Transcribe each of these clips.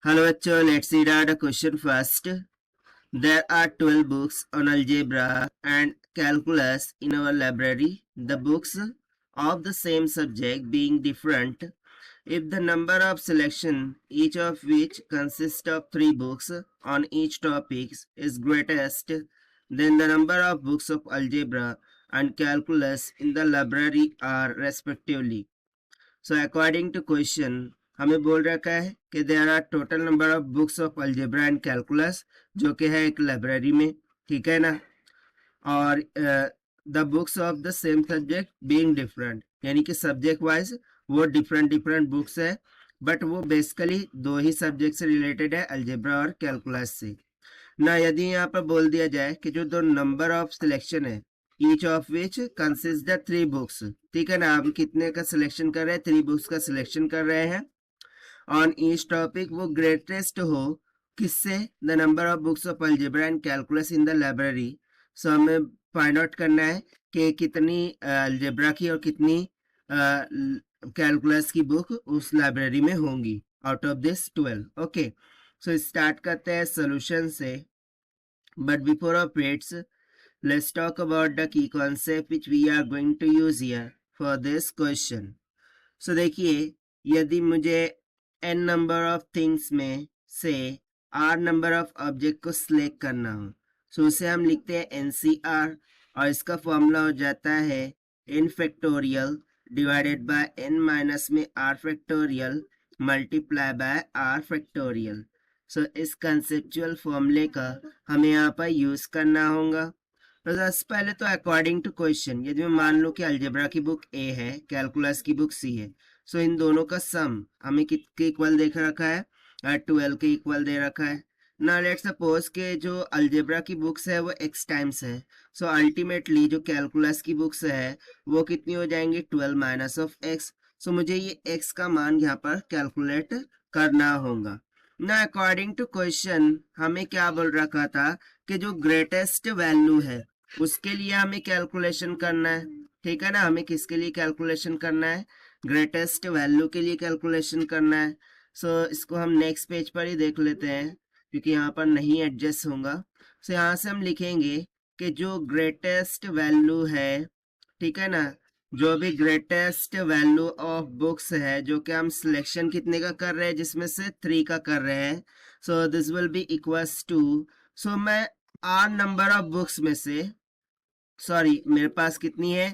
Hello bachcho, let's read out the question first. There are 12 books on algebra and calculus in our library. The books of the same subject being different. If the number of selection, each of which consists of 3 books on each topic, is greatest, then the number of books of algebra and calculus in the library are respectively. So according to question हमें बोल रखा है कि there are total number of books of algebra and calculus जो कि है एक library में, ठीक है ना। और the books of the same subject being different, यानी कि सब्जेक्ट वाइज वो डिफरेंट डिफरेंट बुक्स है, बट वो बेसिकली दो ही सब्जेक्ट से रिलेटेड है, अलजेब्रा और कैलकुलस से ना। यदि यहाँ पर बोल दिया जाए कि जो दो नंबर ऑफ सिलेक्शन है, each of which consist the 3 books, ठीक है ना। हम कितने का सिलेक्शन कर रहे हैं, 3 बुक्स का सिलेक्शन कर रहे हैं ऑन ईच टॉपिक, वो ग्रेटेस्ट हो किससे, the number of books of algebra and calculus in the library. So हमें फाइंड आउट करना है कि कितनी अलजेब्रा की और कितनी कैलकुलस की बुक उस लाइब्रेरी में होंगी out of this 12। Okay, so start करते हैं सोल्यूशन से, but before of its let's talk about the key concept which we are going to use here for this question. So देखिए, यदि मुझे n number of things में से r number of object को select करना हो, so उसे हम लिखते हैं NCR, और इसका फॉर्मूला हो जाता है n factorial divided by n minus में r factorial multiply by r factorial. So इस conceptual फॉर्मूले का हमें यहाँ पर यूज करना होगा। तो सबसे पहले तो अकॉर्डिंग टू क्वेश्चन, यदि मैं मान लूं कि अलजेब्रा की बुक ए है, कैलकुलस की बुक सी है, सो इन दोनों का सम हमें कितने इक्वल देख रखा है, 12 के इक्वल दे रखा है ना। लेट्स सपोज के जो अलजेब्रा की बुक्स है वो x टाइम्स है, सो अल्टीमेटली जो कैलकुलस की बुक्स है वो कितनी हो जाएंगी, 12 माइनस ऑफ x। सो मुझे ये x का मान यहाँ पर कैलकुलेट करना होगा ना। अकॉर्डिंग टू क्वेश्चन हमें क्या बोल रखा था कि जो ग्रेटेस्ट वैल्यू है उसके लिए हमें कैलकुलेशन करना है, ठीक है ना। हमें किसके लिए कैलकुलेशन करना है, ग्रेटेस्ट वैल्यू के लिए कैलकुलेशन करना है। सो इसको हम नेक्स्ट पेज पर ही देख लेते हैं क्योंकि यहाँ पर नहीं एडजस्ट होगा। सो यहाँ से हम लिखेंगे कि जो ग्रेटेस्ट वैल्यू है, ठीक है ना, जो भी ग्रेटेस्ट वैल्यू ऑफ बुक्स है जो कि हम सिलेक्शन कितने का कर रहे हैं, जिसमें से 3 का कर रहे हैं, so this will be equals to, so मैं आर नंबर ऑफ बुक्स में से, सॉरी मेरे पास कितनी है,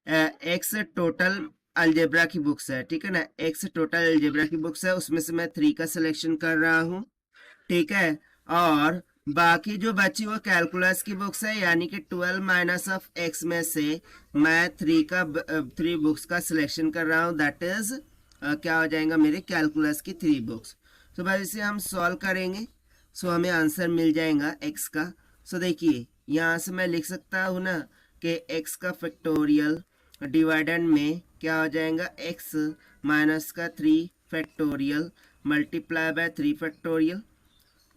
एक्स टोटल अलजेब्रा की बुक्स है, ठीक है ना, एक्स टोटल अलजेब्रा की बुक्स है, उसमें से मैं 3 का सिलेक्शन कर रहा हूँ, ठीक है। और बाकी जो बची वो कैलकुलस की बुक्स है, यानी कि 12 माइनस ऑफ एक्स में से मैं 3 बुक्स का सिलेक्शन कर रहा हूँ, दैट इज क्या हो जाएगा मेरे कैलकुलस की 3 बुक्स। तो बस इसे हम सॉल्व करेंगे, सो हमें आंसर मिल जाएगा एक्स का। सो देखिए यहाँ से मैं लिख सकता हूँ ना कि एक्स का फैक्टोरियल डिवाइडेड में क्या हो जाएगा, एक्स माइनस का 3 factorial multiply by 3 factorial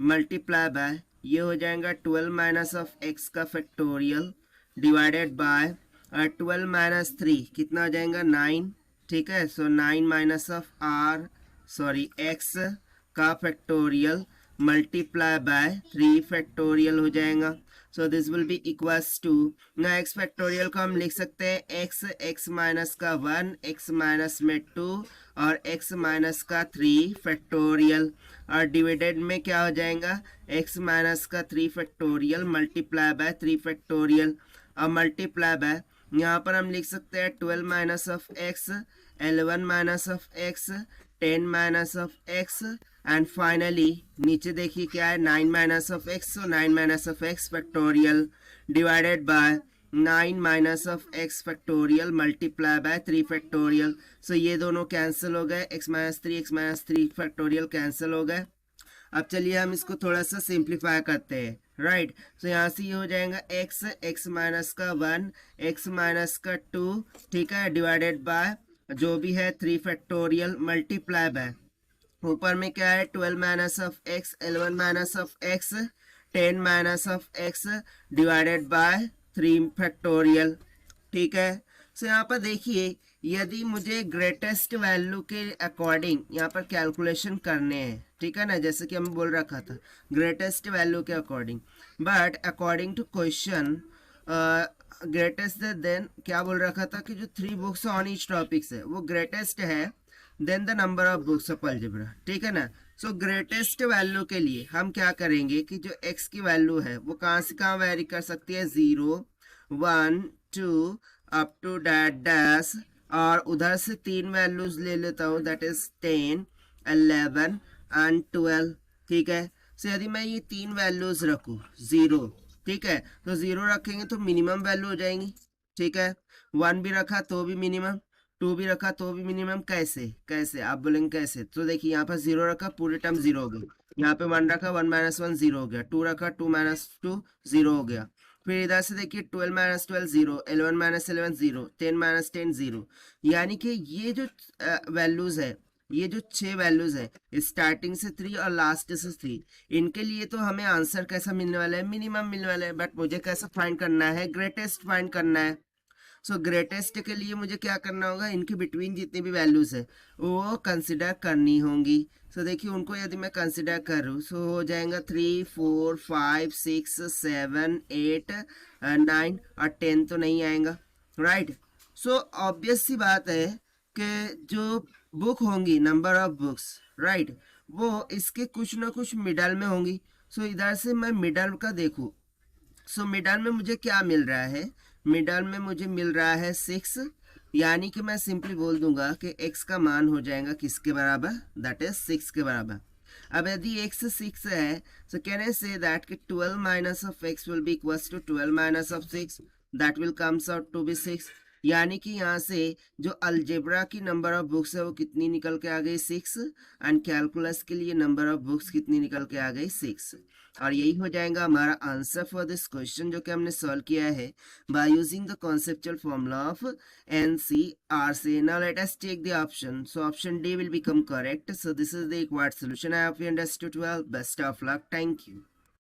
multiply by ये हो जाएगा 12 माइनस ऑफ एक्स का फैक्टोरियल डिवाइडेड बाय 12 माइनस 3 कितना हो जाएगा 9, ठीक है। So 9 minus of or sorry x का फैक्टोरियल मल्टीप्लाई बाय 3 फैक्टोरियल हो जाएगा। So this will be equals to, ना एक्स फैक्टोरियल को हम लिख सकते हैं एक्स माइनस का 1, एक्स माइनस में 2 और एक्स माइनस का 3 फैक्टोरियल, और डिवाइडेड में क्या हो जाएगा, एक्स माइनस का 3 फैक्टोरियल मल्टीप्लाई बाय 3 फैक्टोरियल, और मल्टीप्लाई बाय यहाँ पर हम लिख सकते हैं 12 minus of x, 11 minus of x, 10 minus of x, and finally नीचे देखिए क्या है, 9 minus of x, so 9 minus of x factorial divided by 9 minus of x factorial multiply by 3 factorial. So ये दोनों कैंसिल हो गए, x माइनस 3 फैक्टोरियल कैंसिल हो गए। अब चलिए हम इसको थोड़ा सा सिंप्लीफाई करते हैं, राइट। सो यहाँ से ये हो जाएगा x माइनस का 1, x माइनस का 2, ठीक है, डिवाइडेड बाय जो भी है 3 फैक्टोरियल मल्टीप्लाई बाय ऊपर में क्या है 12 minus of x, 11 minus of x, 10 minus of x divided by 3 factorial, ठीक है। सो यहाँ पर देखिए यदि मुझे ग्रेटेस्ट वैल्यू के अकॉर्डिंग यहाँ पर कैलकुलेशन करने हैं, ठीक है ना, जैसे कि हमें बोल रखा था ग्रेटेस्ट वैल्यू के according, but according to question greatest then क्या बोल रखा था कि जो 3 बुक्स ऑन ईच टॉपिक्स है वो ग्रेटेस्ट है then the number of books of algebra, ठीक है ना। सो ग्रेटेस्ट वैल्यू के लिए हम क्या करेंगे कि जो x की वैल्यू है वो कहाँ से कहाँ वेरी कर सकती है, 0 1 2 अप टू डैश, और उधर से 3 वैल्यूज ले लेता हूँ, दैट इज 10 11 एंड 12, ठीक है। सो यदि मैं ये 3 वैल्यूज रखूँ 0, ठीक है, तो 0 रखेंगे तो मिनिमम वैल्यू हो जाएंगी, ठीक है। 1 भी रखा तो भी मिनिमम, 2 भी रखा तो भी मिनिमम, कैसे कैसे आप बोलेंगे कैसे, तो देखिए यहाँ पर 0 रखा पूरे टर्म 0 हो गए, यहाँ पे 1 रखा 1 माइनस 1 0 हो गया, 2 रखा 2 माइनस 2 0 हो गया, फिर इधर से देखिए 12 माइनस 12 0, 11 माइनस 11 0, 10 माइनस 10 0, यानी कि ये जो वैल्यूज है, ये जो 6 वैल्यूज है स्टार्टिंग से 3 और लास्ट से 3, इनके लिए तो हमें आंसर कैसा मिलने वाला है, मिनिमम मिलने वाला है, बट मुझे कैसा फाइंड करना है, ग्रेटेस्ट फाइंड करना है। सो ग्रेटेस्ट के लिए मुझे क्या करना होगा, इनके बिटवीन जितनी भी वैल्यूज है वो कंसिडर करनी होंगी। सो देखिए उनको यदि मैं कंसिडर करूँ सो हो जाएगा 3 4 5 6 7 8 9 और 10 तो नहीं आएगा, राइट। सो ऑब्वियस सी बात है कि जो बुक होंगी नंबर ऑफ बुक्स, राइट, वो इसके कुछ ना कुछ मिडल में होंगी। सो इधर से मैं मिडल का देखूँ, सो मिडल में मुझे क्या मिल रहा है, मिडल में मुझे मिल रहा है 6, यानी कि मैं सिंपली बोल दूंगा कि x का मान हो जाएगा किसके बराबर, दैट इज 6 के बराबर। अब यदि x 6 है सो कैन आई से दैट कि 12 minus of x will be equals to 12 minus of 6, that will comes out to be 6, यानी कि यहाँ से जो अलजेब्रा की नंबर ऑफ बुक्स है वो कितनी निकल के आ गई 6, एंड कैलकुलस के लिए नंबर ऑफ बुक्स कितनी निकल के आ गई 6, और यही हो जाएगा हमारा आंसर फॉर दिस क्वेश्चन जो कि हमने सॉल्व किया है by using the conceptual formula of NCRC. Now let us take the option. So option D will become correct. So this is the required solution. I hope you understood well. Best of luck. Thank you.